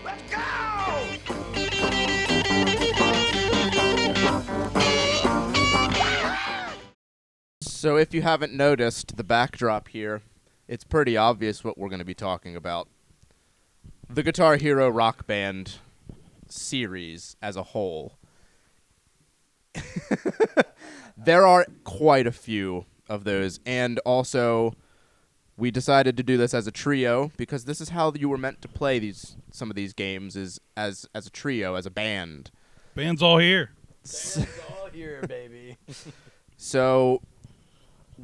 Let's go! So if you haven't noticed the backdrop here, it's pretty obvious what we're going to be talking about. The Guitar Hero Rock Band series as a whole. There are quite a few of those, and also we decided to do this as a trio because this is how you were meant to play some of these games is as a trio, as a band. Band's all here. Band's all here, baby. So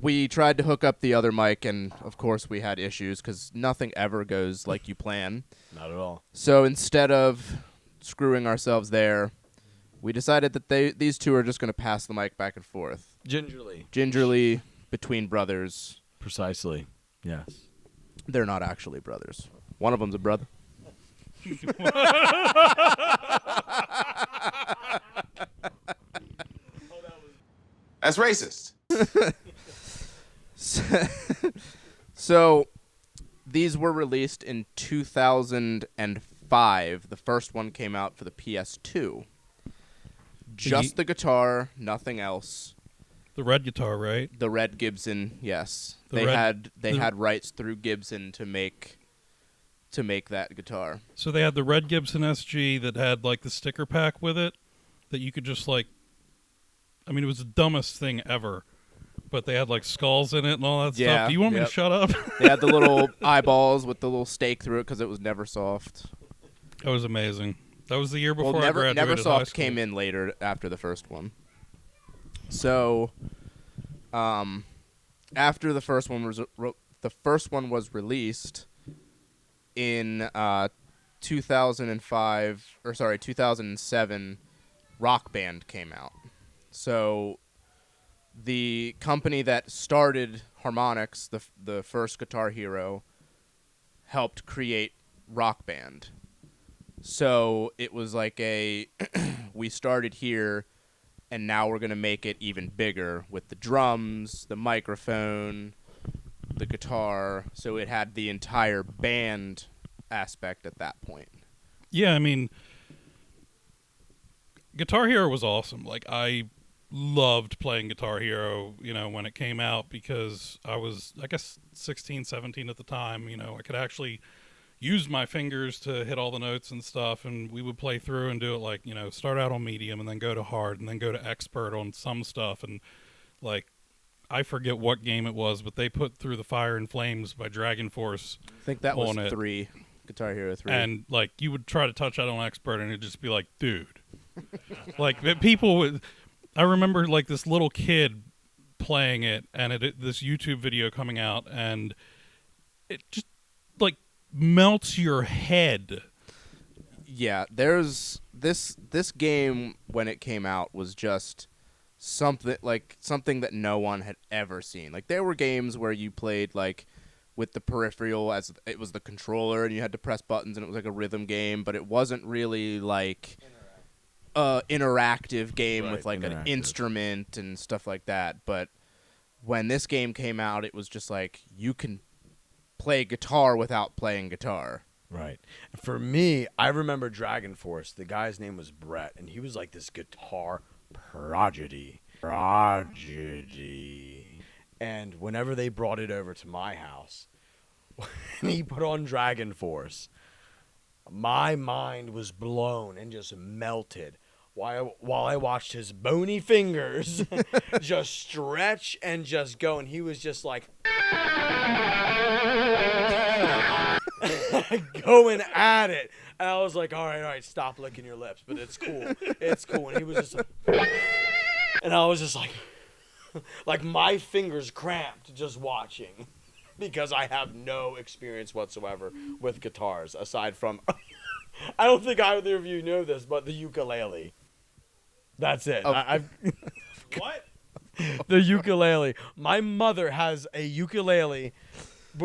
we tried to hook up the other mic, and of course we had issues because nothing ever goes like you plan. Not at all. So instead of screwing ourselves there, we decided that these two are just going to pass the mic back and forth. Gingerly between brothers. Precisely. Yes. They're not actually brothers. One of them's a brother. That's racist. So these were released in 2005. The first one came out for the PS2. Just the guitar, nothing else. The red guitar, right? The red Gibson, yes. They had rights through Gibson to make that guitar. So they had the red Gibson SG that had like the sticker pack with it that you could just like, I mean, it was the dumbest thing ever, but they had like skulls in it and all that stuff. Do you want me to shut up? They had the little eyeballs with the little stake through it because it was Neversoft. That was amazing. That was the year before I graduated high Neversoft school. came in later after the first one. So, after the first one was released in 2007, Rock Band came out. So, the company that started Harmonix, the first Guitar Hero, helped create Rock Band. So it was like we started here, and now we're going to make it even bigger with the drums, the microphone, the guitar. So it had the entire band aspect at that point. Yeah, I mean, Guitar Hero was awesome. Like, I loved playing Guitar Hero, when it came out because I was, I guess, 16, 17 at the time. I could actually use my fingers to hit all the notes and stuff, and we would play through and do it like, start out on medium and then go to hard and then go to expert on some stuff. And like, I forget what game it was, but they put Through the Fire and Flames by Dragon Force. I think that was 3, Guitar Hero 3. And like, you would try to touch that on expert and it'd just be like, dude. Like, people would, I remember like this little kid playing it and this YouTube video coming out, and it just like melts your head. Yeah, there's this game when it came out was just something that no one had ever seen. Like, there were games where you played like with the peripheral as it was the controller and you had to press buttons and it was like a rhythm game, but it wasn't really like interactive game with like an instrument and stuff like that. But when this game came out, it was just like you can play guitar without playing guitar. Right. For me, I remember Dragon Force. The guy's name was Brett, and he was like this guitar prodigy. And whenever they brought it over to my house, when he put on Dragon Force, my mind was blown and just melted while I watched his bony fingers just stretch and just go, and he was just like going at it. And I was like, all right, stop licking your lips, but it's cool. It's cool. And he was just like, and I was just like my fingers cramped just watching, because I have no experience whatsoever with guitars aside from, I don't think either of you know this, but the ukulele. That's it. What? The ukulele. My mother has a ukulele.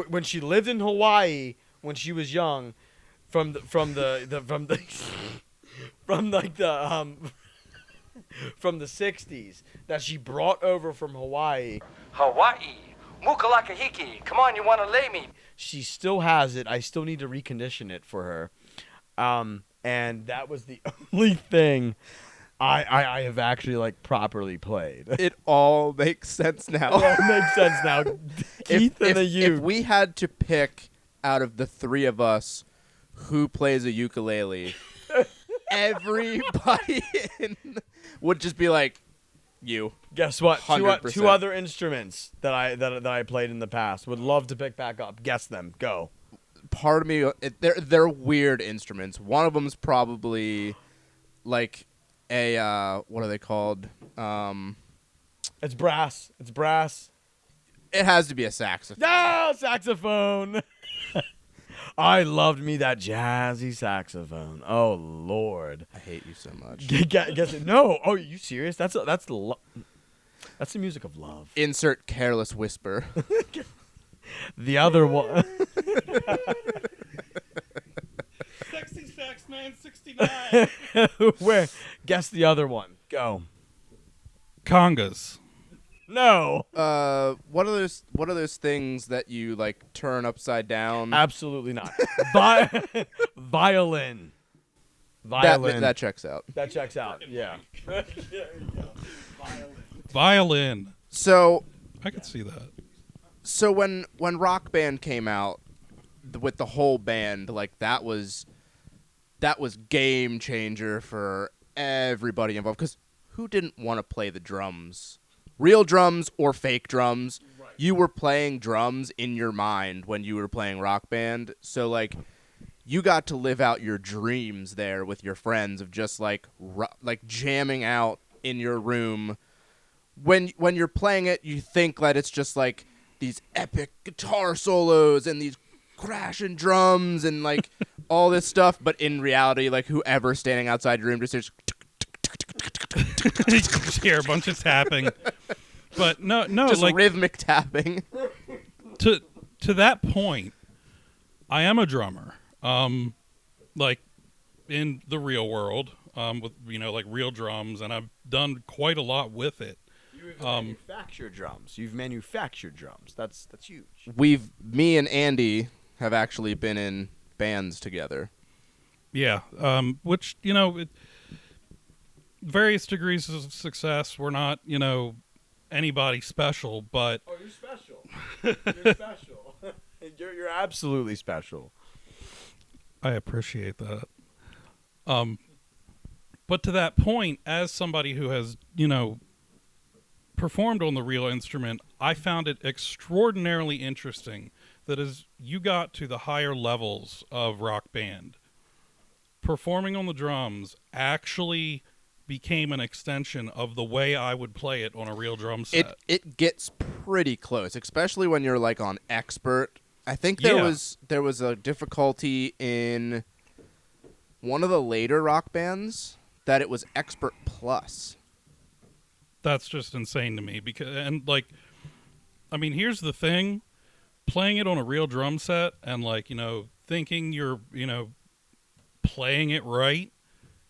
When she lived in Hawaii, when she was young, from the 60s, that she brought over from Hawaii. Hawaii, Mukalakahiki. Come on, you want to lay me? She still has it. I still need to recondition it for her. And that was the only thing I have actually like properly played. It all makes sense now. It all makes sense now. Keith and the if uke. we had to pick out of the three of us who plays a ukulele, everybody would just be like, you. Guess what? 100%. Two other instruments that I played in the past. Would love to pick back up. Guess them. Go. Part of me, they're weird instruments. One of them's probably like a what are they called? It's brass. It's brass. It has to be a saxophone. No, saxophone. I loved me that jazzy saxophone. Oh Lord. I hate you so much. Guess it. No. Oh, are you serious? That's the music of love. Insert careless whisper. The other one. Sexy Sax Man 69. Where? Guess the other one. Go. Congas. No. What are those things that you like turn upside down? Absolutely not. Violin. That checks out. That checks out. Yeah. Violin. So I could see that. So when Rock Band came out with the whole band, like that was game changer for everybody involved. Because who didn't want to play the drums, real drums or fake drums? Right. You were playing drums in your mind when you were playing Rock Band. So like, you got to live out your dreams there with your friends of just like jamming out in your room. When you're playing it, you think that it's just like these epic guitar solos and these crashing drums and like all this stuff, but in reality, like whoever's standing outside your room just hears hear a bunch of tapping. But no, just like rhythmic tapping. To that point, I am a drummer. Like in the real world, with like real drums, and I've done quite a lot with it. You've manufactured drums. You've manufactured drums. That's huge. Me and Andy have actually been in bands together. Yeah. Which, various degrees of success. We're not, anybody special, but. Oh, you're special. You're special. You're absolutely special. I appreciate that. But to that point, as somebody who has, performed on the real instrument, I found it extraordinarily interesting that as you got to the higher levels of Rock Band, performing on the drums actually became an extension of the way I would play it on a real drum set. It gets pretty close, especially when you're like on expert. I think there was a difficulty in one of the later Rock Bands that it was expert plus. That's just insane to me here's the thing, playing it on a real drum set and thinking you're, playing it right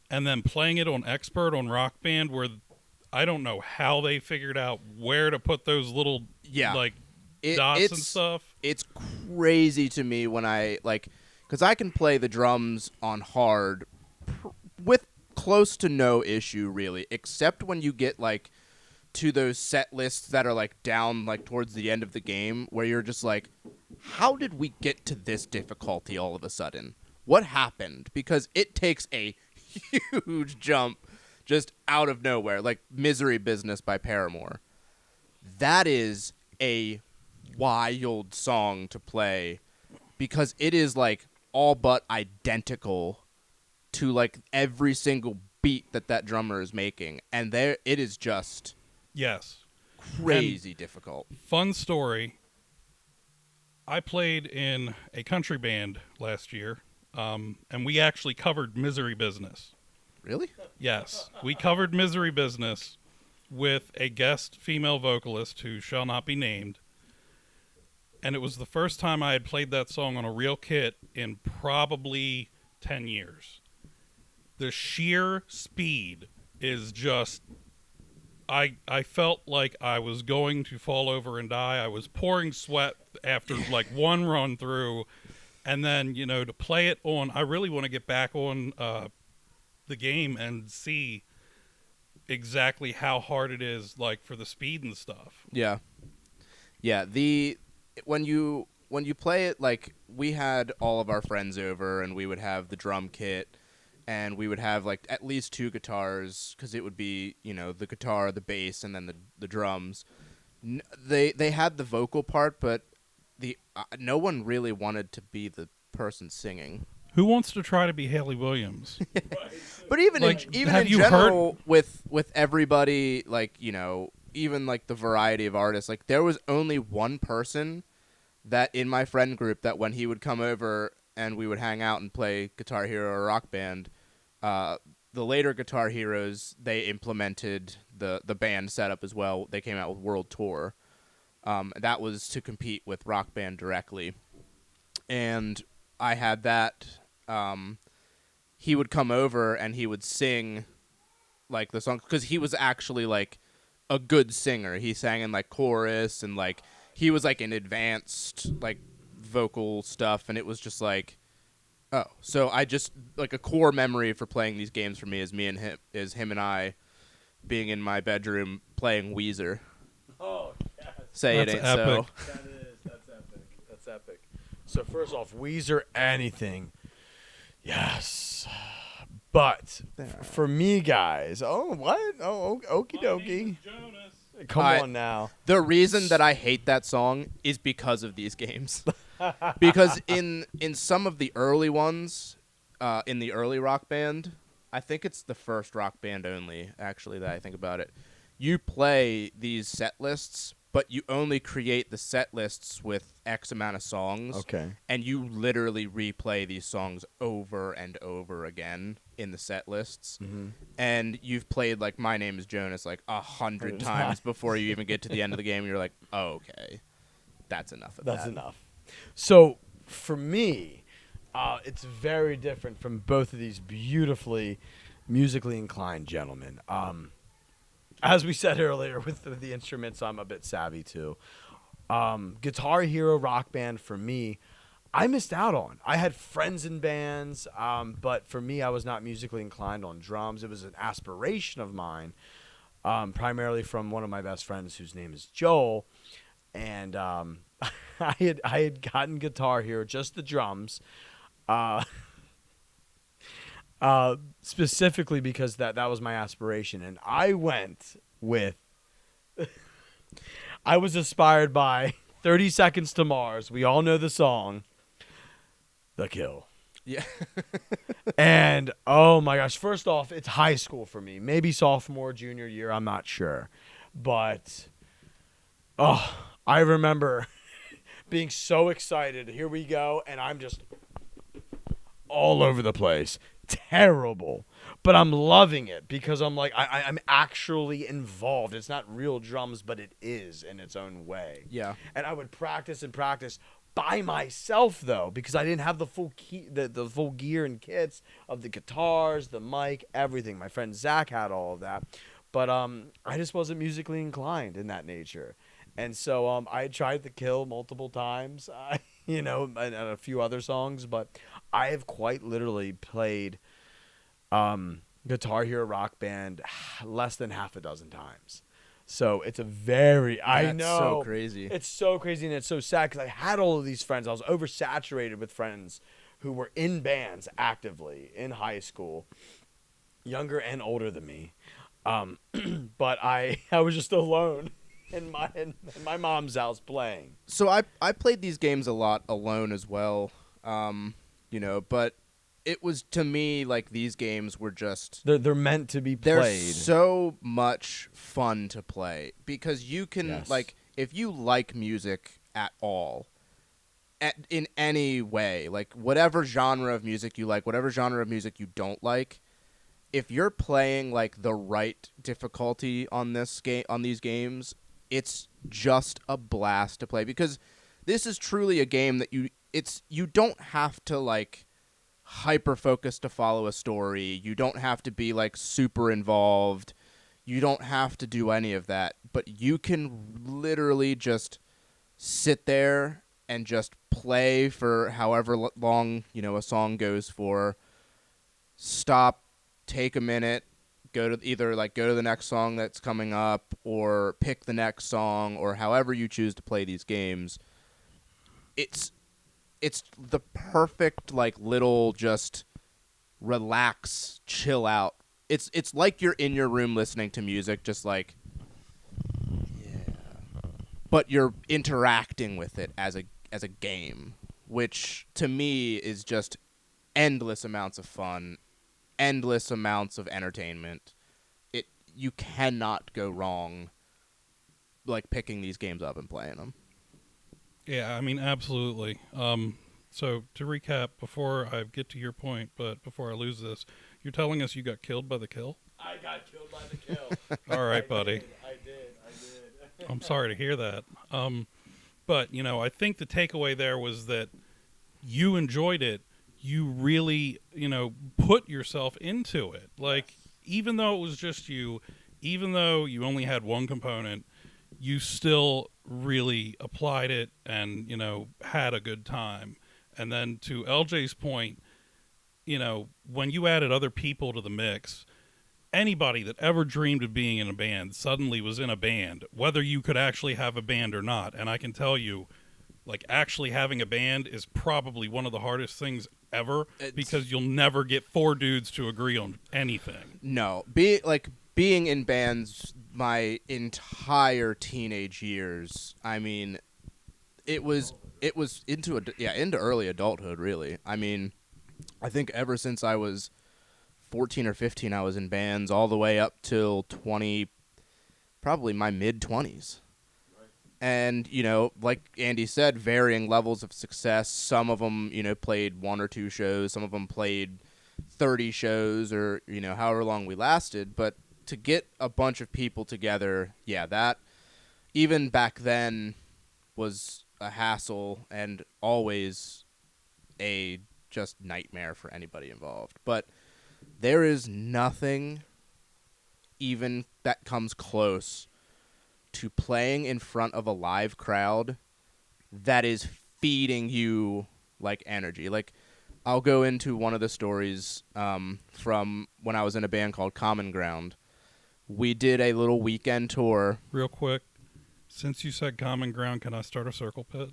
and then playing it on expert on Rock Band where I don't know how they figured out where to put those little dots and stuff. It's crazy to me when I because I can play the drums on hard with close to no issue really, except when you get to those set lists that are down towards the end of the game where you're just like, how did we get to this difficulty all of a sudden? What happened? Because it takes a huge jump just out of nowhere, like Misery Business by Paramore. That is a wild song to play because it is all but identical to every single beat that drummer is making, and it is just crazy difficult. Fun story. I played in a country band last year, and we actually covered Misery Business. Really? Yes, we covered Misery Business with a guest female vocalist who shall not be named. And it was the first time I had played that song on a real kit in probably 10 years. The sheer speed is just... I felt like I was going to fall over and die. I was pouring sweat after one run through. And then, to play it on, I really want to get back on the game and see exactly how hard it is, like for the speed and stuff. Yeah. Yeah, when you play it, like, we had all of our friends over, and we would have the drum kit, and we would have like at least 2 guitars, because it would be the guitar, the bass, and then the drums. They had the vocal part, but no one really wanted to be the person singing. Who wants to try to be Haley Williams? But even Like, in have you general, with everybody, like, even like the variety of artists, like, there was only one person that in my friend group that when he would come over and we would hang out and play Guitar Hero or Rock Band, the later Guitar Heroes, they implemented the band setup as well. They came out with World Tour. That was to compete with Rock Band directly. And I had that. He would come over and he would sing like the song, because he was actually like a good singer. He sang in like chorus, and like he was like in advanced like vocal stuff, and it was just like, oh, so I just like a core memory for playing these games for me is him and I being in my bedroom playing Weezer. Oh, yes. Say That's it ain't epic. so. That is. That's epic. That's epic. So first off, Weezer, anything. Yes. But for me, guys, oh, what? Oh, okie dokie. Come on now. The reason that I hate that song is because of these games. Because in some of the early ones, in the early Rock Band, I think it's the first Rock Band only, actually, that I think about it. You play these set lists, but you only create the set lists with X amount of songs. Okay. And you literally replay these songs over and over again in the set lists. Mm-hmm. And you've played, like, My Name is Jonas, like, 100 times before you even get to the end of the game. And you're like, oh, okay. That's enough of that. That's enough. So for me, it's very different from both of these beautifully musically inclined gentlemen. As we said earlier, with the instruments, I'm a bit savvy too. Guitar Hero Rock Band, for me, I missed out on. I had friends in bands, but for me, I was not musically inclined on drums. It was an aspiration of mine, primarily from one of my best friends whose name is Joel. And I had gotten Guitar Hero, just the drums, specifically because that was my aspiration. And I went with, I was inspired by 30 Seconds to Mars. We all know the song, The Kill. Yeah. And, oh my gosh, first off, it's high school for me. Maybe sophomore, junior year, I'm not sure. But, oh, I remember being so excited. Here we go. And I'm just all over the place. Terrible. But I'm loving it because I'm like, I'm actually involved. It's not real drums, but it is in its own way. Yeah. And I would practice and practice by myself, though, because I didn't have the full the full gear and kits of the guitars, the mic, everything. My friend Zach had all of that. But I just wasn't musically inclined in that nature. And so I tried The Kill multiple times, and a few other songs, but I have quite literally played Guitar Hero Rock Band less than half a dozen times. So it's a very, I know. That's so crazy. It's so crazy, and it's so sad because I had all of these friends. I was oversaturated with friends who were in bands actively in high school, younger and older than me. But I was just alone in my mom's house playing. So I played these games a lot alone as well, but it was, to me, like, these games were just... They're meant to be They're played. so much fun to play because you can, Yes. like, if you like music at all, in any way, like, whatever genre of music you like, whatever genre of music you don't like, if you're playing, like, the right difficulty on these games, it's just a blast to play because this is truly a game that you don't have to, like, hyper focus to follow a story. You don't have to be, like, super involved. You don't have to do any of that, but you can literally just sit there and just play for however long, a song goes for. Stop, take a minute, go to the next song that's coming up, or pick the next song, or however you choose to play these games. It's the perfect little just relax, chill out. It's like you're in your room listening to music, just but you're interacting with it as a game, which to me is just endless amounts of fun, endless amounts of entertainment. You cannot go wrong picking these games up and playing them. Yeah, I mean, absolutely. So to recap, before I get to your point, but before I lose this, you're telling us you got killed by the kill? I got killed by the kill. All right, buddy. I did. I'm sorry to hear that. But, I think the takeaway there was that you enjoyed it. You really, put yourself into it. Even though it was just you, even though you only had one component, you still really applied it and, had a good time. And then to LJ's point, when you added other people to the mix, anybody that ever dreamed of being in a band suddenly was in a band, whether you could actually have a band or not. And I can tell you, actually having a band is probably one of the hardest things ever, because you'll never get 4 dudes to agree on anything. No. Being in bands my entire teenage years, I mean, it was into early adulthood, really. I mean, I think ever since I was 14 or 15, I was in bands all the way up till probably my mid-20s. And, like Andy said, varying levels of success. Some of them, played 1 or 2 shows. Some of them played 30 shows or, however long we lasted. But to get a bunch of people together, that even back then was a hassle and always a just nightmare for anybody involved. But there is nothing even that comes close to playing in front of a live crowd that is feeding you energy. I'll go into one of the stories from when I was in a band called Common Ground. We did a little weekend tour. Real quick, since you said Common Ground, can I start a circle pit?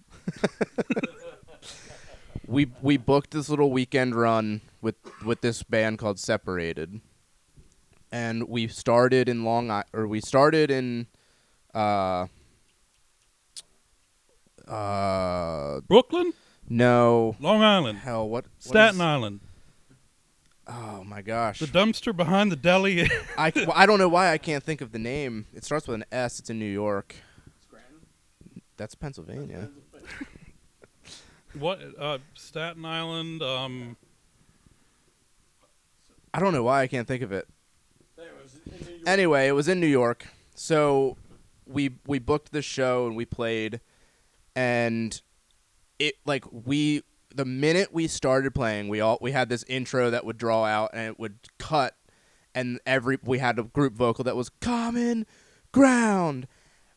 We booked this little weekend run with this band called Separated, and we started in Brooklyn? No. Long Island? Hell, what? Staten Island? Oh my gosh. The dumpster behind the deli? I don't know why I can't think of the name. It starts with an S. It's in New York. Scranton? That's Pennsylvania. What? Staten Island? I don't know why I can't think of it. Anyway, it was in New York. So we booked the show and we played, and it the minute we started playing, we had this intro that would draw out and it would cut, and we had a group vocal that was Common Ground.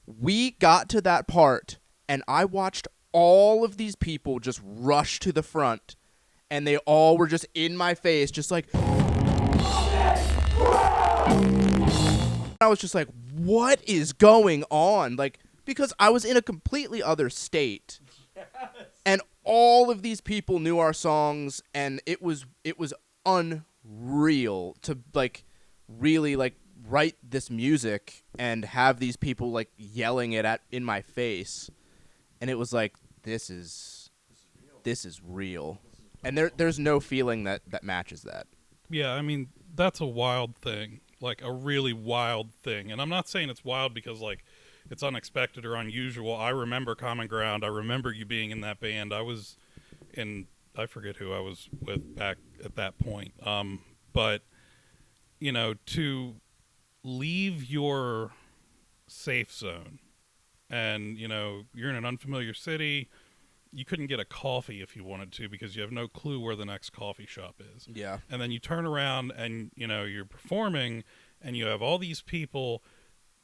We got to that part and I watched all of these people just rush to the front, and they all were just in my face, just like. I was just like, what is going on? Because I was in a completely other state. Yes. And all of these people knew our songs, and it was unreal to really write this music and have these people yelling it in my face. And it was like, this is real. And there's no feeling that matches that. Yeah, I mean, that's a wild thing. A really wild thing. And I'm not saying it's wild because, it's unexpected or unusual. I remember Common Ground. I remember you being in that band. I forget who I was with back at that point. But, to leave your safe zone and, you're in an unfamiliar city, you couldn't get a coffee if you wanted to because you have no clue where the next coffee shop is. Yeah. And then you turn around and, you're performing and you have all these people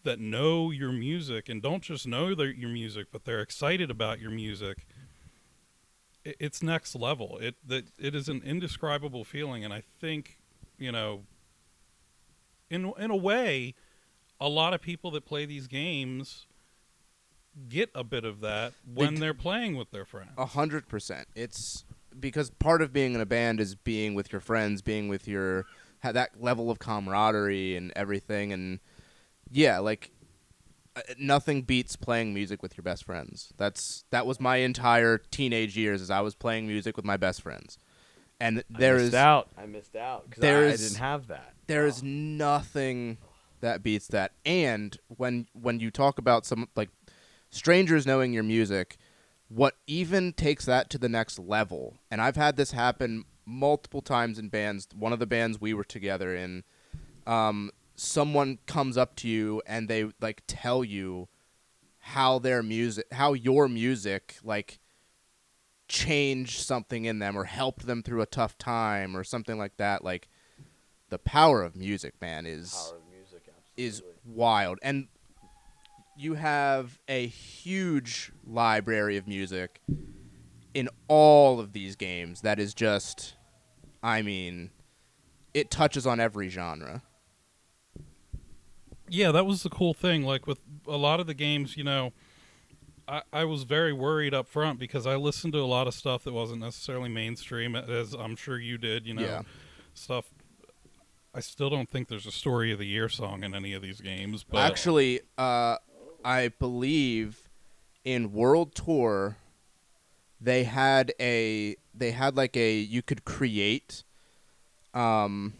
that know your music and don't just know your music, but they're excited about your music. it's next level. It is an indescribable feeling, and I think, you know, in a way, a lot of people that play these games get a bit of that when they're playing with their friends. 100%. It's because part of being in a band is being with your friends, being with your that level of camaraderie and everything. And yeah, like nothing beats playing music with your best friends. That was my entire teenage years, as I was playing music with my best friends. And I missed out because I didn't have that. There is nothing that beats that. And when you talk about some like strangers knowing your music, what even takes that to the next level, and I've had this happen multiple times in bands. One of the bands we were together in, someone comes up to you and they like tell you how your music like changed something in them or helped them through a tough time or something like that. Like the power of music, man, is wild. And you have a huge library of music in all of these games that is just, I mean, it touches on every genre. Yeah, that was the cool thing. Like with a lot of the games, you know, I was very worried up front because I listened to a lot of stuff that wasn't necessarily mainstream, as I'm sure you did, you know, yeah. Stuff. I still don't think there's a Story of the Year song in any of these games. But Actually, I believe in World Tour, they had like you could create, like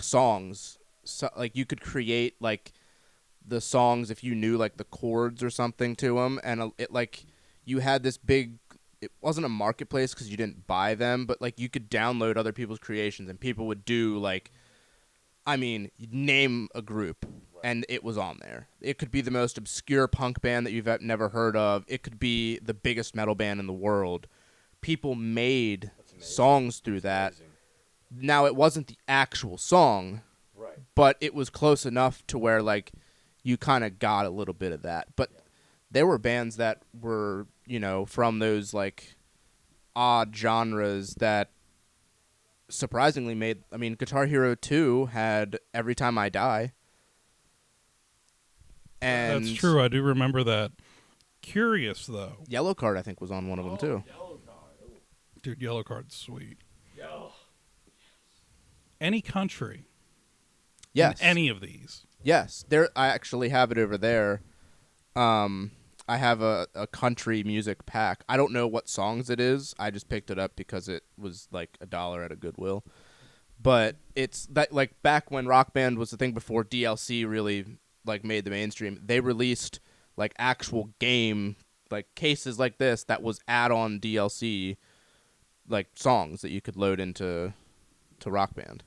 songs. So, like you could create like the songs if you knew like the chords or something to them, and it like you had this big. It wasn't a marketplace because you didn't buy them, but like you could download other people's creations, and people would do like, I mean, name a group, and it was on there. It could be the most obscure punk band that you've never heard of. It could be the biggest metal band in the world. People made songs through that. Now, it wasn't the actual song, but it was close enough to where, like, you kind of got a little bit of that. But there were bands that were, you know, from those, like, odd genres that surprisingly made. I mean, Guitar Hero 2 had Every Time I Die. And that's true. I do remember that. Curious, though. Yellow Card, I think, was on one of them, too. Dude, Yellow Card's sweet. Any country. Yes. In any of these. Yes. I actually have it over there. I have a country music pack. I don't know what songs it is. I just picked it up because it was like $1 at a Goodwill. But it's that, like, back when Rock Band was the thing before DLC really like made the mainstream, they released like actual game like cases like this that was add-on DLC like songs that you could load into Rock Band.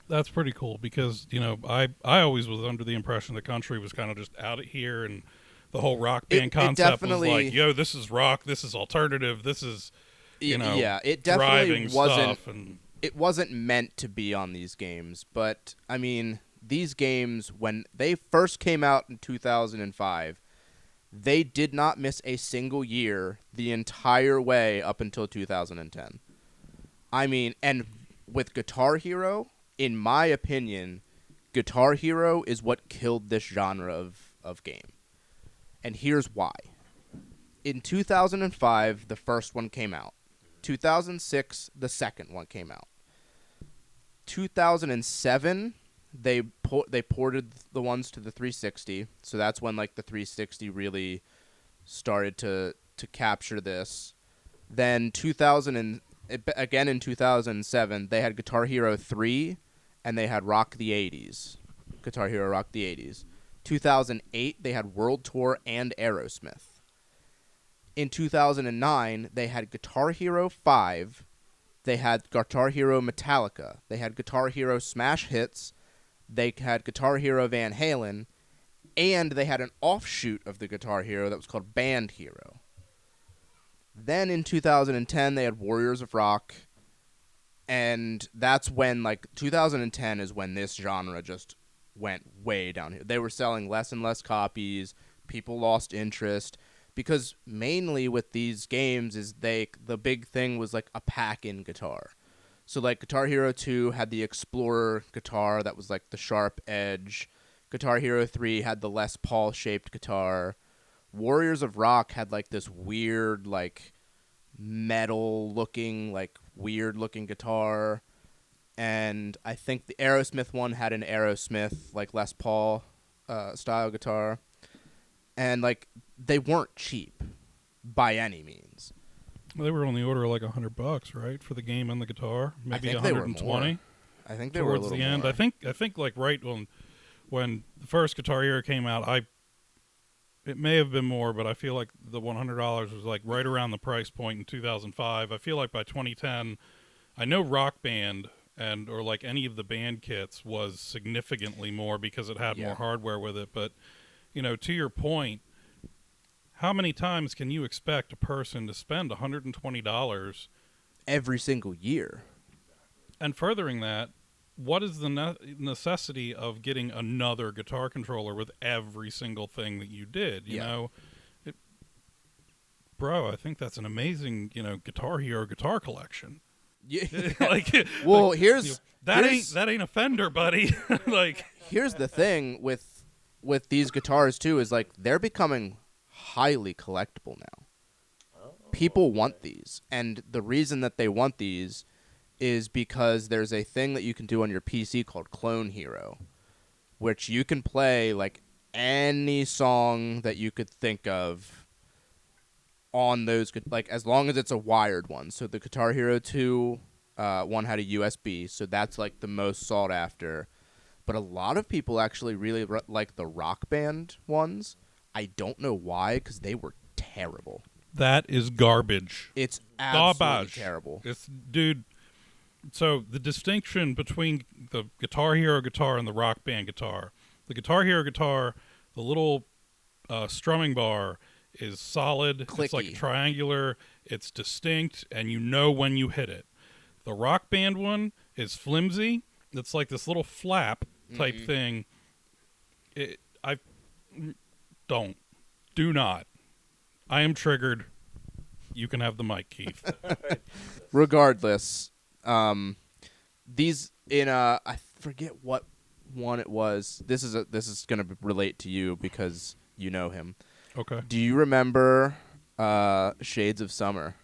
That's pretty cool because, you know, I always was under the impression the country was kind of just out of here, and the whole Rock Band concept was like, yo, this is rock, this is alternative, this is, you know, it definitely wasn't. Stuff and it wasn't meant to be on these games, but I mean, these games, when they first came out in 2005, they did not miss a single year the entire way up until 2010. I mean, and with Guitar Hero, in my opinion, Guitar Hero is what killed this genre of game. And here's why. In 2005, the first one came out. 2006, the second one came out. 2007, they ported the ones to the 360, so that's when like the 360 really started to capture this. Then again in 2007, they had Guitar Hero 3, and they had Rock the 80s. Guitar Hero Rock the 80s. 2008, they had World Tour and Aerosmith. In 2009, they had Guitar Hero 5, they had Guitar Hero Metallica, they had Guitar Hero Smash Hits, they had Guitar Hero Van Halen, and they had an offshoot of the Guitar Hero that was called Band Hero. Then in 2010, they had Warriors of Rock, and that's when, like, 2010 is when this genre just went way down here. They were selling less and less copies. People lost interest. because mainly with these games is the big thing was like a pack-in guitar. So like Guitar Hero 2 had the Explorer guitar that was like the sharp edge. Guitar Hero 3 had the Les Paul shaped guitar. Warriors of Rock had like this weird like metal looking like weird looking guitar. And I think the Aerosmith one had an Aerosmith like Les Paul style guitar. And like they weren't cheap by any means. They were on the order of like $100, right, for the game and the guitar, maybe I think they were 120. more. I think they were a towards little the end. more. I think like right when the first Guitar Hero came out, it may have been more, but I feel like the $100 was like right around the price point in 2005. I feel like by 2010, I know Rock Band or like any of the band kits was significantly more because it had more hardware with it. But to your point, how many times can you expect a person to spend $120 every single year? And furthering that, what is the necessity of getting another guitar controller with every single thing that you did? You know, bro, I think that's an amazing, Guitar Hero guitar collection. Yeah. Like, well, that ain't a Fender, buddy. Like, here's the thing with these guitars too is like they're becoming highly collectible now. People want these, and the reason that they want these is because there's a thing that you can do on your PC called Clone Hero, which you can play like any song that you could think of on those, like as long as it's a wired one. So the Guitar Hero 2 one had a USB, so that's like the most sought after. But a lot of people actually really like the Rock Band ones. I don't know why, because they were terrible. That is garbage. It's absolutely garbage. Terrible. Dude. So the distinction between the Guitar Hero guitar and the Rock Band guitar, the Guitar Hero guitar, the little strumming bar is solid. Clicky. It's like triangular. It's distinct, and you know when you hit it. The Rock Band one is flimsy. It's like this little flap type thing. Do not. I am triggered. You can have the mic, Keith. Regardless, these I forget what one it was. This is gonna relate to you because you know him. Okay. Do you remember Shades of Summer?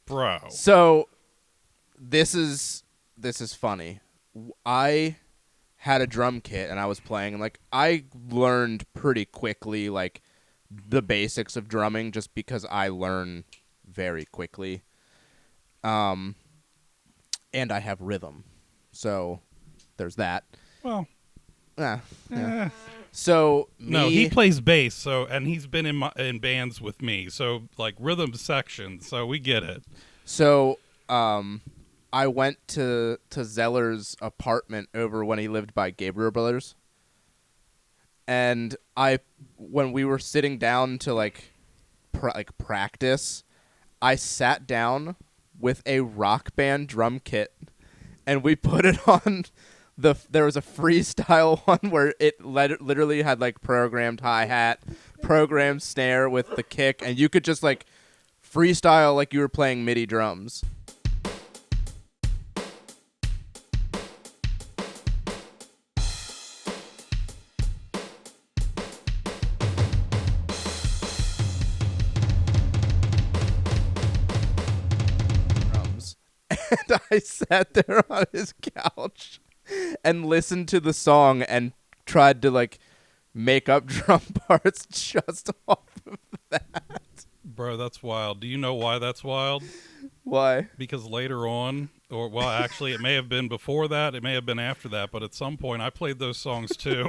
Bro. So this is funny. I had a drum kit and I was playing, and like I learned pretty quickly like the basics of drumming just because I learn very quickly. And I have rhythm. So there's that. Well, yeah. So no, he plays bass, and he's been in bands with me, so like rhythm section, so we get it. So I went to Zeller's apartment over when he lived by Gabriel Brothers, and when we were sitting down to like practice, I sat down with a Rock Band drum kit, and we put it on. There was a freestyle one where it literally had like programmed hi-hat, programmed snare with the kick, and you could just like freestyle like you were playing MIDI drums. And I sat there on his couch and listened to the song and tried to like make up drum parts just off of that. Bro, that's wild. Do you know why that's wild? Why? Because later on, actually it may have been before that, it may have been after that, but at some point I played those songs too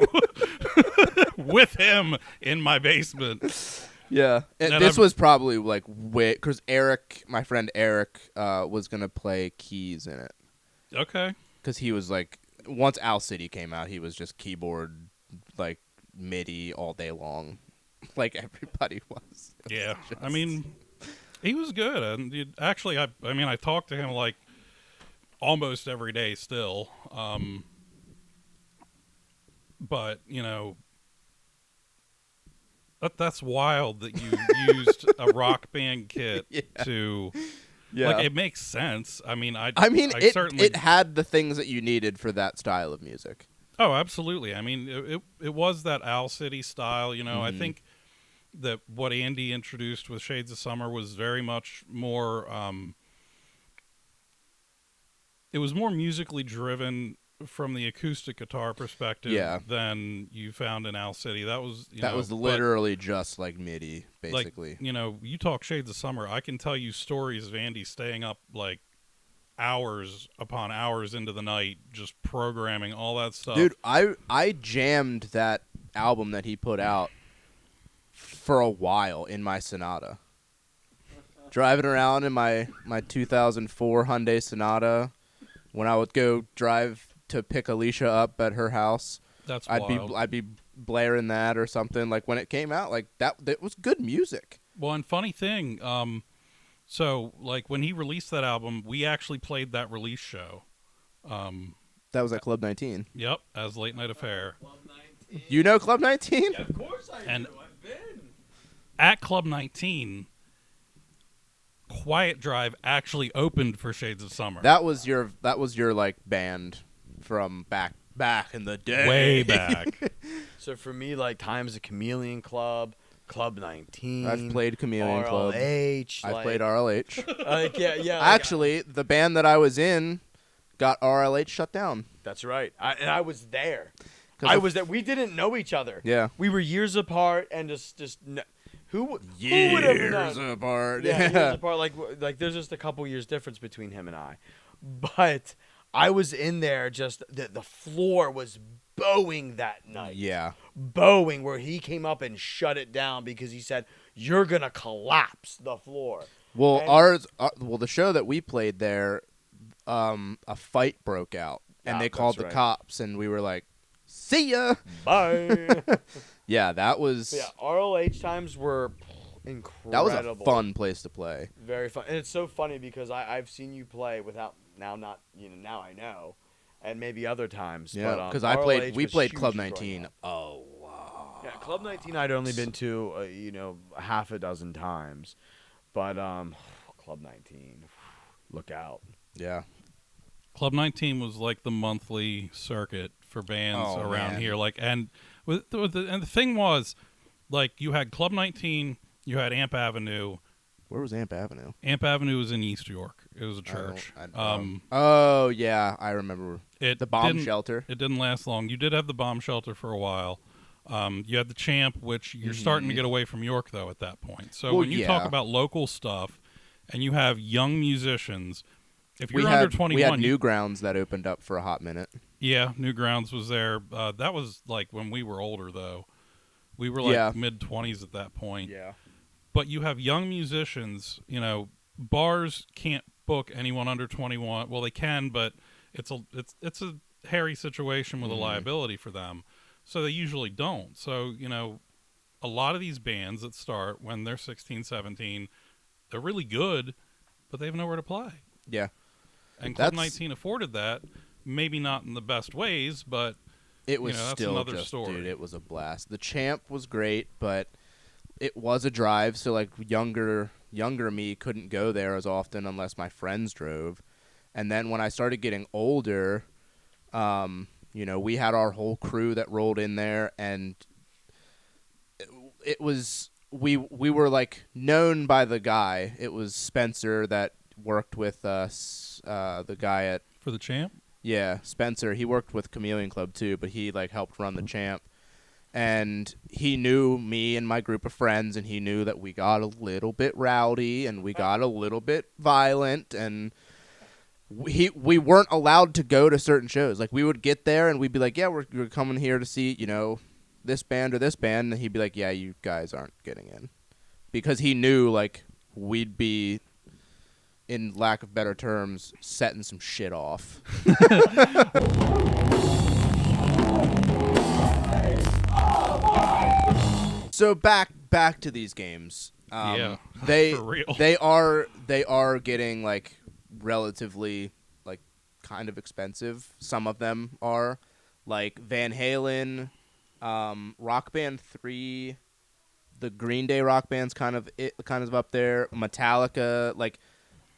with him in my basement. Yeah, and this was probably like because Eric, my friend Eric, was gonna play keys in it. Okay. Because he was like, once Owl City came out, he was just keyboard, like MIDI all day long, like everybody was. Yeah, I mean, he was good, and actually, I talked to him like almost every day still, but That's wild that you used a Rock Band kit to. Yeah. Like, it makes sense. I mean, I certainly it had the things that you needed for that style of music. Oh, absolutely. I mean, it was that Owl City style. You know, I think that what Andy introduced with Shades of Summer was very much more. It was more musically driven from the acoustic guitar perspective than you found in Owl City. That was was literally just like MIDI, basically. Like, you talk Shades of Summer, I can tell you stories of Andy staying up like hours upon hours into the night just programming all that stuff. Dude, I jammed that album that he put out for a while in my Sonata. Driving around in my 2004 Hyundai Sonata, when I would go drive to pick Alicia up at her house, I'd be blaring that or something. Like, when it came out, like that was good music. Well, and funny thing, so like when he released that album, we actually played that release show. That was at Club 19. Yep, as Late Night Affair. Club 19. You know Club 19? Yeah, of course I And- do. I've been. At Club 19, Quiet Drive actually opened for Shades of Summer. That was your like band from back in the day. Way back. So for me, like Times of Chameleon Club, Club 19. I've played Chameleon Club. RLH. I've played RLH. Like, yeah. Like, Actually, the band that I was in got RLH shut down. that's right. I was there. 'Cause I of- was there. We didn't know each other. Yeah. We were years apart, and who would have known? apart. Yeah, years apart. Like there's just a couple years difference between him and I. But I was in there. Just the floor was bowing that night. Yeah. Bowing, where he came up and shut it down because he said, "You're gonna collapse the floor." Well, And- the show that we played there, a fight broke out, and they called the right. cops, and we were like, "See ya." Bye. Yeah, that was Yeah, RLH times were incredible. that was a fun place to play. Very fun, and it's so funny because I've seen you play without now I know, and maybe other times. Yeah, because RLH we was played huge Club growing 19 up. a lot. Yeah, Club 19 I'd only been to half a dozen times, but Club 19, look out. Yeah. Club 19 was like the monthly circuit for bands Oh, around man. here. Like, and the thing was, like, you had Club 19, you had Amp Avenue. Where was Amp Avenue? Amp Avenue was in East York. It was a church. Oh yeah, I remember. The bomb didn't- shelter. It didn't last long. You did have the bomb shelter for a while. You had the Champ, which you're starting to get away from York though at that point. So Well, when you talk yeah. about local stuff, and you have young musicians, if you're We under had 21, Newgrounds that opened up for a hot minute. yeah, Newgrounds was there. That was like when we were older though. We were like mid-20s at that point. Yeah. But you have young musicians, bars can't book anyone under 21. Well, they can, but it's a hairy situation with a liability for them. So they usually don't. So, a lot of these bands that start when they're 16, 17, they're really good, but they have nowhere to play. Yeah. And Club 19 afforded that, maybe not in the best ways, but It was that's still another just, story. dude, it was a blast. The Champ was great, but it was a drive, so like younger me couldn't go there as often unless my friends drove. And then when I started getting older, we had our whole crew that rolled in there, and it was we were like known by the guy. It was Spencer that worked with us, the guy at for the Champ? Yeah, Spencer. He worked with Chameleon Club too, but he like helped run the Champ. And he knew me and my group of friends, and he knew that we got a little bit rowdy and we got a little bit violent, and we weren't allowed to go to certain shows. Like, we would get there and we'd be like, yeah, we're coming here to see, this band or this band, and he'd be like, yeah, you guys aren't getting in. Because he knew, like, we'd be, in lack of better terms, setting some shit off. So back to these games. Yeah, they for real. they are getting like relatively like kind of expensive. Some of them are like Van Halen, Rock Band 3, The Green Day Rock Band's kind of up there. Metallica, like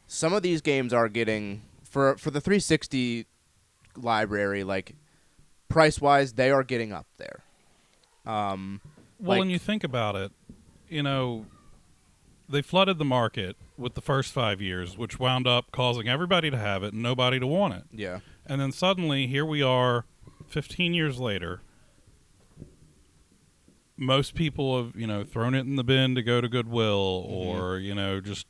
some of these games are getting for the 360 library, like price wise, they are getting up there. Well, like, when you think about it, you know, they flooded the market with the first 5 years, which wound up causing everybody to have it and nobody to want it. yeah, And then suddenly, here we are, 15 years later. Most people have, you know, thrown it in the bin to go to Goodwill, or you know, just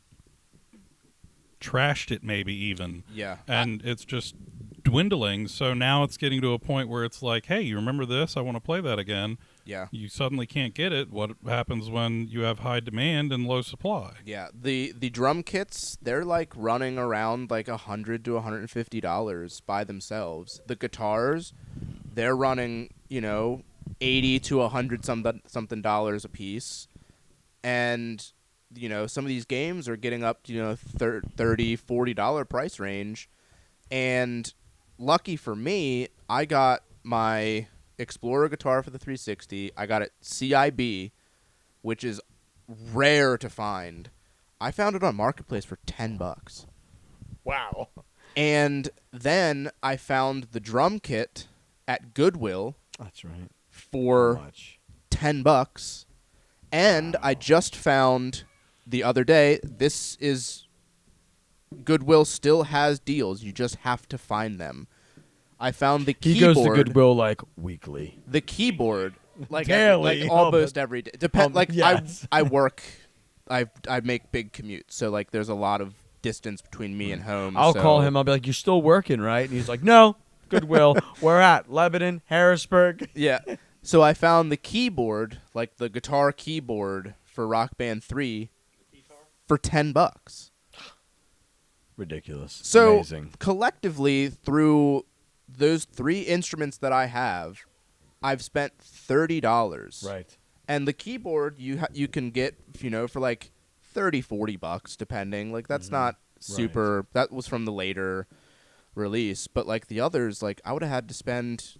trashed it, maybe even. yeah, And it's just dwindling. So now it's getting to a point where it's like, hey, you remember this? I want to play that again. yeah. You suddenly can't get it. What happens when you have high demand and low supply? Yeah, the drum kits, they're like running around like $100 to $150 by themselves. The guitars, they're running, you know, $80 to $100 something dollars a piece. And you know, some of these games are getting up to, you know, $30, $40 price range. And lucky for me, I got my Explorer guitar for the 360. I got it CIB, which is rare to find. I found it on Marketplace for $10. Wow. And then I found the drum kit at Goodwill That's right. for How much? $10. And I just found the other day, this is Goodwill still has deals. You just have to find them. I found the He keyboard. goes to Goodwill like weekly. The keyboard, like Daily. like almost every day. Like yes. I work, I make big commutes, so like there's a lot of distance between me and home. I'll so- call him. I'll be like, "You're still working, right?" And he's like, "No, Goodwill. Where at? Lebanon, Harrisburg." Yeah. So I found the keyboard, like the guitar keyboard for Rock Band 3, for $10. Ridiculous. So Amazing. collectively, through those 3 instruments that I have, I've spent $30. Right. And the keyboard you can get, you know, for like $30-$40 depending. Like that's not super. That was from the later release, but like the others, like I would have had to spend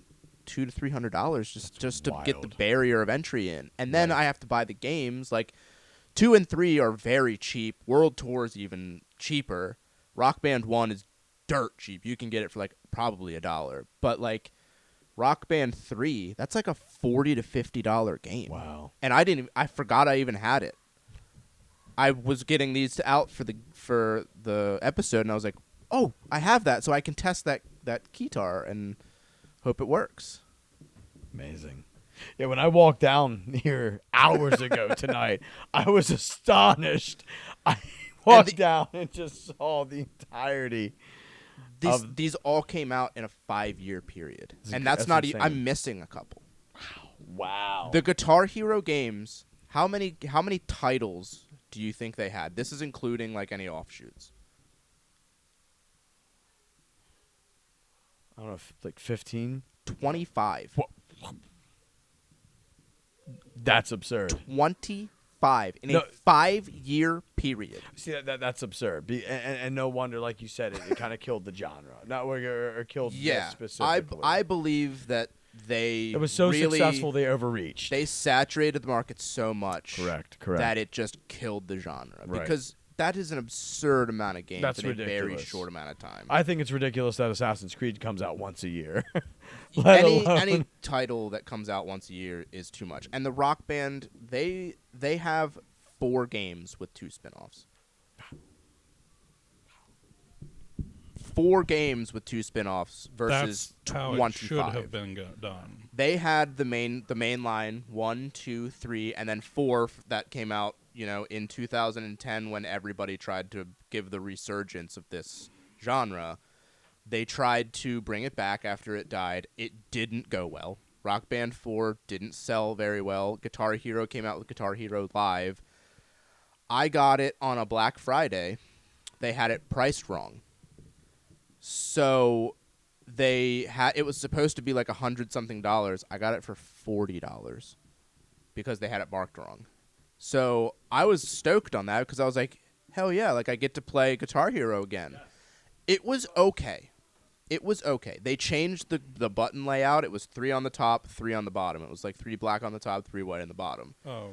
$200 to $300 just to get the wild. barrier of entry in, and then I have to buy the games. Like 2 and 3 are very cheap. World Tour is even cheaper. Rock Band 1 is dirt cheap. You can get it for like probably $1, but like Rock Band 3, that's like a $40 to $50 game. Wow. And I forgot I even had it. I was getting these out for the episode, and I was like, oh, I have that, so I can test that guitar and hope it works. Amazing. Yeah, when I walked down here hours ago tonight, I was astonished. I walked down and just saw the entirety. These all came out in a 5-year period, and that's insane. I'm missing a couple. Wow. The Guitar Hero games, how many titles do you think they had? This is including like any offshoots. I don't know, like 15? 25. That's absurd. 25 in No. a 5-year period. See, that's absurd. And no wonder, like you said, it kind of killed the genre. Not or killed this specifically. I believe that it was so really, successful they overreached. They saturated the market so much Correct. that it just killed the genre. Right. Because that is an absurd amount of games That's in a very ridiculous. short amount of time. I think it's ridiculous that Assassin's Creed comes out once a year. Any title that comes out once a year is too much. And the Rock Band, they have 4 games with 2 spin-offs. 4 games with 2 spin-offs versus That's how 25. it should have been done. They had the main line 1, 2, 3, and then 4 that came out, you know, in 2010 when everybody tried to give the resurgence of this genre. They tried to bring it back after it died. It didn't go well. Rock Band 4 didn't sell very well. Guitar Hero came out with Guitar Hero Live. I got it on a Black Friday. They had it priced wrong. So it was supposed to be like $100-something. I got it for $40 because they had it marked wrong. So I was stoked on that because I was like, hell yeah, like I get to play Guitar Hero again. Yes. It was okay. They changed the button layout. It was 3 on the top, 3 on the bottom. It was like 3 black on the top, 3 white on the bottom. Oh.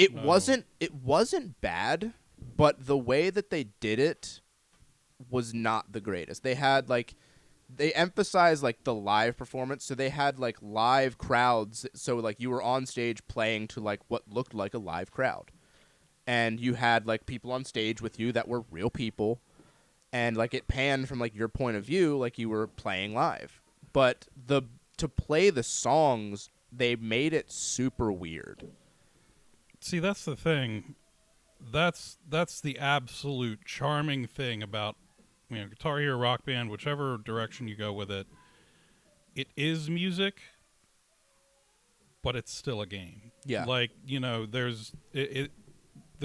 It No. wasn't bad, but the way that they did it was not the greatest. They had like they emphasized like the live performance, so they had like live crowds, so like you were on stage playing to like what looked like a live crowd. And you had like people on stage with you that were real people, and like it panned from like your point of view like you were playing live. But to play the songs, they made it super weird. See, that's the thing. That's the absolute charming thing about Guitar Hero Rock Band, whichever direction you go with it. It is music, but it's still a game. Yeah. Like, there's the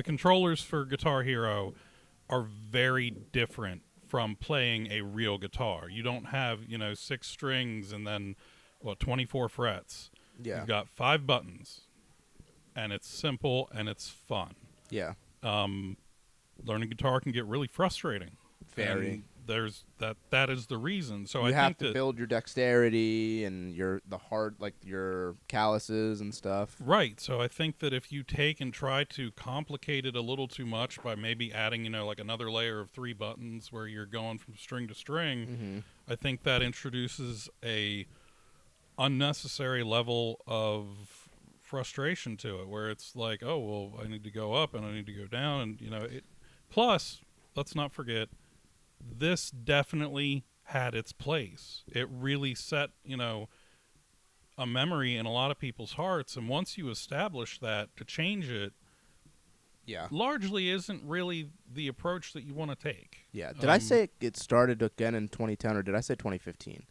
controllers for Guitar Hero are very different from playing a real guitar. You don't have, 6 strings and then 24 frets. Yeah. You've got 5 buttons. And it's simple and it's fun. Yeah. Learning guitar can get really frustrating. Very. And there's that is the reason. So You I have think to that build your dexterity and your calluses and stuff. right. So I think that if you take and try to complicate it a little too much by maybe adding, like another layer of 3 buttons where you're going from string to string, Mm-hmm. I think that introduces a unnecessary level of frustration to it, where it's like, oh well, I need to go up and I need to go down, and it. Plus, let's not forget, this definitely had its place. It really set a memory in a lot of people's hearts, and once you establish that, to change it Yeah. largely isn't really the approach that you want to take. Yeah. Did I say it started again in 2010, or did I say 2015?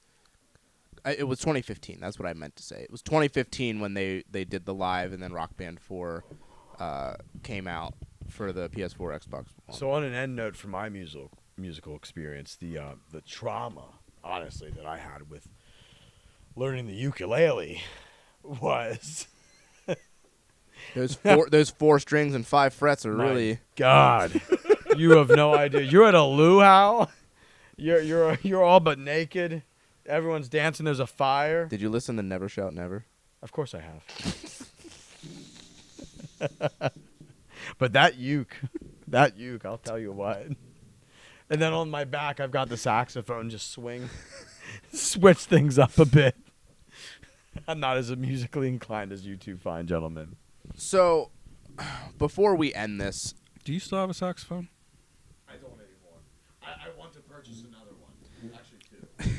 It was 2015. That's what I meant to say. It was 2015 when they did the live, and then Rock Band 4 came out for the PS4, Xbox One. So on an end note for my musical experience, the trauma, honestly, that I had with learning the ukulele was those 4 strings and 5 frets are My really. God. You have no idea. You're at a luau. You're all but naked. Everyone's dancing. There's a fire. Did you listen to Never Shout Never? Of course I have. But that uke, I'll tell you what. And then on my back, I've got the saxophone just switch things up a bit. I'm not as musically inclined as you two fine gentlemen. So, before we end this, Do you still have a saxophone? I don't anymore. I want to purchase another one. Actually, 2.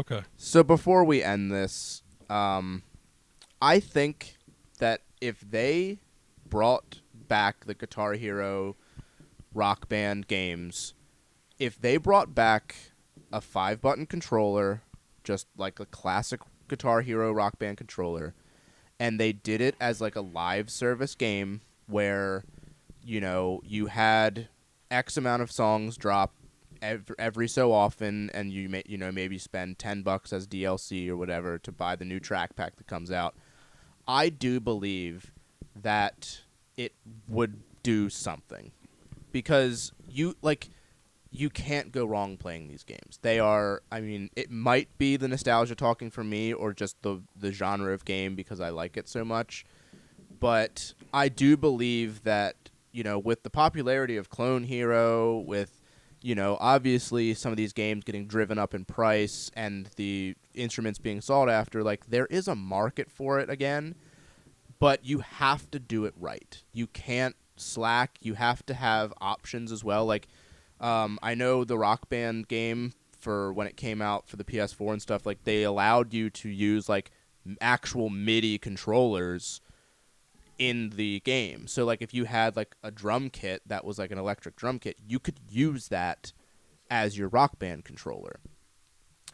Okay. So before we end this, I think that if they brought back the Guitar Hero Rock Band games, if they brought back a 5-button controller, just like a classic Guitar Hero Rock Band controller, and they did it as like a live service game where, you had X amount of songs drop every so often, and you maybe spend $10 as DLC or whatever to buy the new track pack that comes out. I do believe that it would do something, because you can't go wrong playing these games. They are, it might be the nostalgia talking for me, or just the genre of game because I like it so much, but I do believe that, with the popularity of Clone Hero, with obviously some of these games getting driven up in price and the instruments being sought after, like, there is a market for it again, but you have to do it right. You can't slack. You have to have options as well. Like, I know the Rock Band game, for when it came out for the PS4 and stuff, like, they allowed you to use, like, actual MIDI controllers in the game. So like if you had like a drum kit that was like an electric drum kit, you could use that as your Rock Band controller.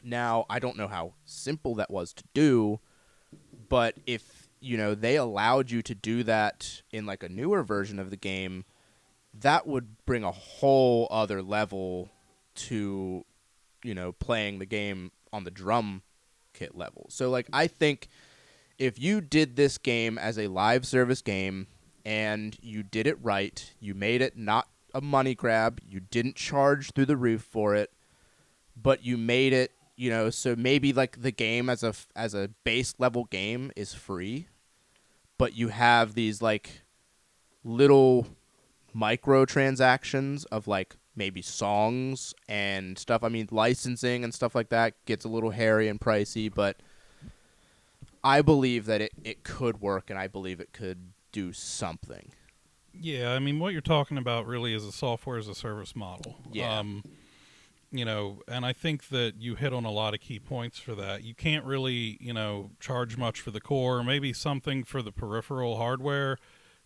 Now, I don't know how simple that was to do, but if, they allowed you to do that in like a newer version of the game, that would bring a whole other level to, playing the game on the drum kit level. So like I think if you did this game as a live service game and you did it right, you made it not a money grab, you didn't charge through the roof for it, but you made it, so maybe like the game as a base level game is free, but you have these like little microtransactions of like maybe songs and stuff. I mean, licensing and stuff like that gets a little hairy and pricey, but I believe that it could work, and I believe it could do something. Yeah, I mean, what you're talking about really is a software as a service model. Yeah. You know, and I think that you hit on a lot of key points for that. You can't really, you know, charge much for the core, maybe something for the peripheral hardware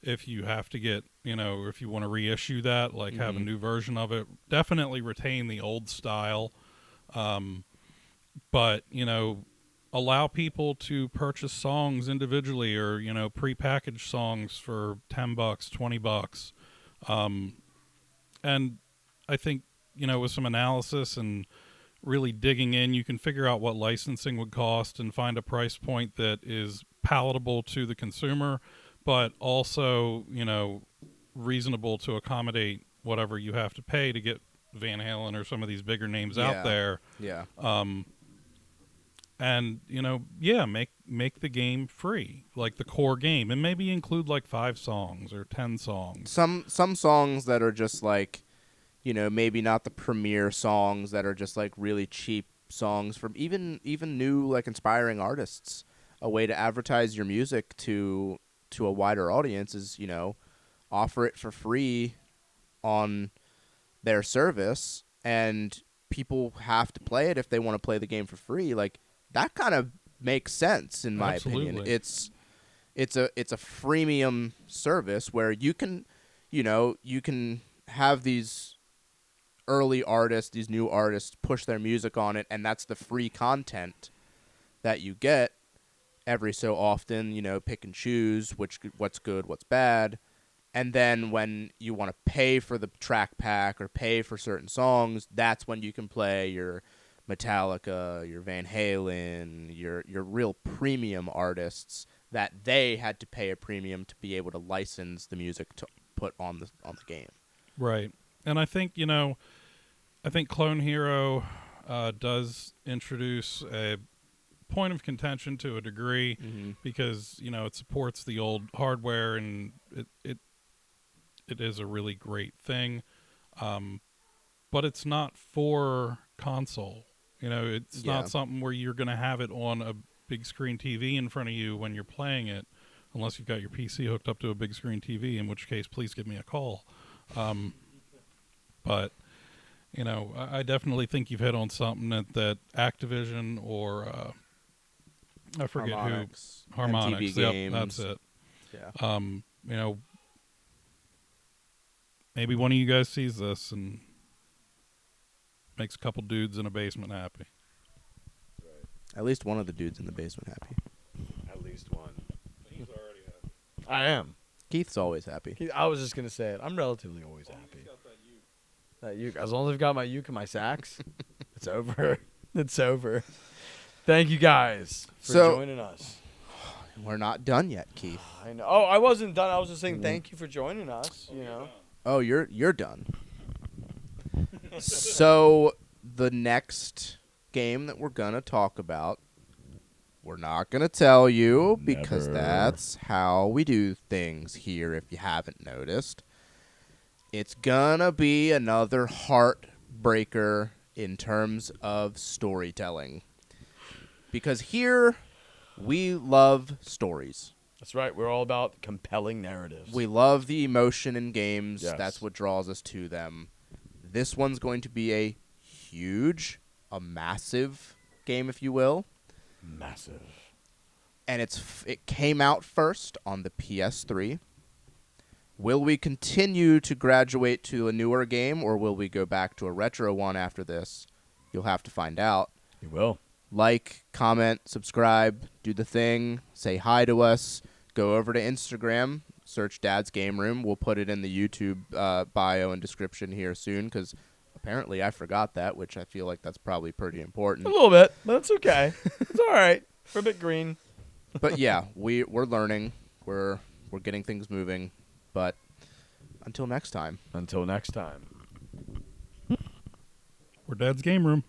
if you have to get, you know, or if you want to reissue that, like have a new version of it. Definitely retain the old style. But, you know, allow people to purchase songs individually or, you know, prepackaged songs for $10, $20. And I think, you know, with some analysis and really digging in, you can figure out what licensing would cost and find a price point that is palatable to the consumer, but also, you know, reasonable to accommodate whatever you have to pay to get Van Halen or some of these bigger names out there. Yeah. And, you know, yeah, make the game free, like the core game, and maybe include like 5 songs or 10 songs. Some songs that are just like, you know, maybe not the premier songs that are just like really cheap songs from even new like inspiring artists. A way to advertise your music to a wider audience is, you know, offer it for free on their service, and people have to play it if they want to play the game for free. Like, that kind of makes sense in my opinion. It's a freemium service where you can, you know, you can have these early artists, these new artists push their music on it, and that's the free content that you get every so often, you know, pick and choose what's good, what's bad. And then when you want to pay for the track pack or pay for certain songs, that's when you can play your Metallica, your Van Halen, your real premium artists that they had to pay a premium to be able to license the music to put on the game. Right. And I think, you know, Clone Hero does introduce a point of contention to a degree because, you know, it supports the old hardware and it is a really great thing. But it's not for console. You know, it's not something where you're going to have it on a big screen TV in front of you when you're playing it, unless you've got your PC hooked up to a big screen TV, in which case, please give me a call. But, you know, I definitely think you've hit on something that Activision or I forget Harmonix, who. Harmonix. MTV Yep, Games. that's it. Yeah. You know, maybe one of you guys sees this and makes a couple dudes in a basement happy. At least one of the dudes in the basement happy. At least one. He's already happy. I am. Keith's always happy. I was just gonna say it. I'm relatively always happy. That uke. As long as I've got my uke and my sax, it's over. It's over. Thank you guys for joining us. We're not done yet, Keith. I know. Oh, I wasn't done. I was just saying thank you for joining us. You know. Oh, you're done. So the next game that we're gonna talk about, we're not gonna tell you because that's how we do things here. If you haven't noticed, it's gonna be another heartbreaker in terms of storytelling. Because here, we love stories. That's right. We're all about compelling narratives. We love the emotion in games. Yes. That's what draws us to them. This one's going to be a massive game, if you will. Massive. And it came out first on the PS3. Will we continue to graduate to a newer game, or will we go back to a retro one after this? You'll have to find out. You will. Like, comment, subscribe, do the thing, say hi to us, go over to Instagram, search Dad's Game Room. We'll put it in the YouTube bio and description here soon because apparently I forgot that, which I feel like that's probably pretty important. A little bit, but that's okay. It's all right. We're a bit green. But yeah, we're learning. We're getting things moving. But until next time. Until next time. We're Dad's Game Room.